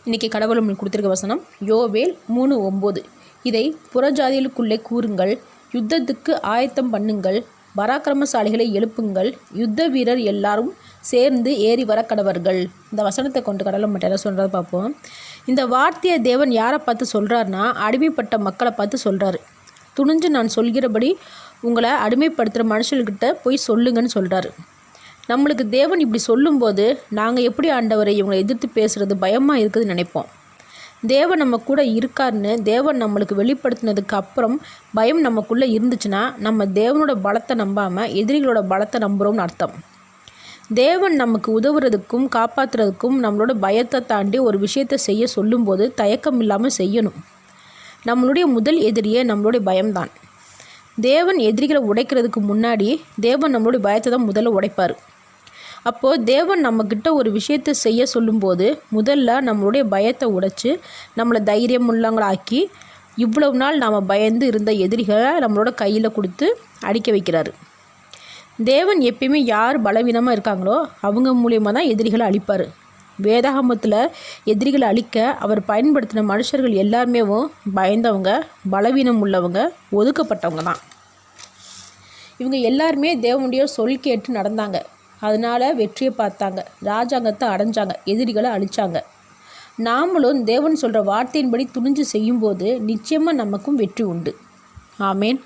இன்றைக்கி கடவுள் நம்மளுக்கு கொடுத்துருக்க வசனம் யோவேல் 3:9. இதை புறஜாதிகளுக்குள்ளே கூறுங்கள், யுத்தத்துக்கு ஆயத்தம் பண்ணுங்கள், பராக்கிரமசாலிகளை எழுப்புங்கள், யுத்த வீரர் எல்லாரும் சேர்ந்து ஏறி வர கடவர்கள். இந்த வசனத்தை கொண்டு கடவுள் மட்டும் என்ன சொல்கிறத பார்ப்போம். இந்த வார்த்தையை தேவன் யாரை பார்த்து சொல்கிறாருன்னா, அடிமைப்பட்ட மக்களை பார்த்து சொல்கிறாரு. துணிஞ்சு நான் சொல்கிறபடி உங்களை அடிமைப்படுத்துகிற மனுஷர்கிட்ட போய் சொல்லுங்கன்னு சொல்கிறாரு. நம்மளுக்கு தேவன் இப்படி சொல்லும்போது நாங்கள் எப்படி ஆண்டவரை இவங்களை எதிர்த்து பேசுகிறது பயமாக இருக்குதுன்னு நினைப்போம். தேவன் நம்ம கூட இருக்காருன்னு தேவன் நம்மளுக்கு வெளிப்படுத்தினதுக்கு அப்புறம் பயம் நமக்குள்ளே இருந்துச்சுன்னா நம்ம தேவனோட பலத்தை நம்பாமல் எதிரிகளோட பலத்தை நம்புகிறோம்னு அர்த்தம். தேவன் நமக்கு உதவுறதுக்கும் காப்பாற்றுறதுக்கும் நம்மளோட பயத்தை தாண்டி ஒரு விஷயத்தை செய்ய சொல்லும்போது தயக்கம் இல்லாமல் செய்யணும். நம்மளுடைய முதல் எதிரியே நம்மளுடைய பயம்தான். தேவன் எதிரிகளை உடைக்கிறதுக்கு முன்னாடி தேவன் நம்மளுடைய பயத்தை தான் முதல்ல உடைப்பார். அப்போது தேவன் நம்மக்கிட்ட ஒரு விஷயத்தை செய்ய சொல்லும்போது முதல்ல நம்மளுடைய பயத்தை உடைச்சி நம்மளை தைரியம் உள்ளவங்களாக்கி இவ்வளவு நாள் நாம் பயந்து இருந்த எதிரிகளை நம்மளோட கையில் கொடுத்து அடிக்க வைக்கிறாரு. தேவன் எப்பயுமே யார் பலவீனமாக இருக்காங்களோ அவங்க மூலியமாக தான் எதிரிகளை அழிப்பார். வேதாகமத்தில் எதிரிகளை அழிக்க அவர் பயன்படுத்தின மனுஷர்கள் எல்லாருமே பயந்தவங்க, பலவீனம் உள்ளவங்க, ஒதுக்கப்பட்டவங்க தான். இவங்க எல்லாருமே தேவனுடைய சொல் கேட்டு நடந்தாங்க. அதனால் வெற்றியை பார்த்தாங்க, ராஜாங்கத்தை அடைஞ்சாங்க, எதிரிகளை அழித்தாங்க. நாமளும் தேவன் சொல்கிற வார்த்தையின்படி துணிஞ்சு செய்யும்போது நிச்சயமாக நமக்கும் வெற்றி உண்டு. ஆமேன்.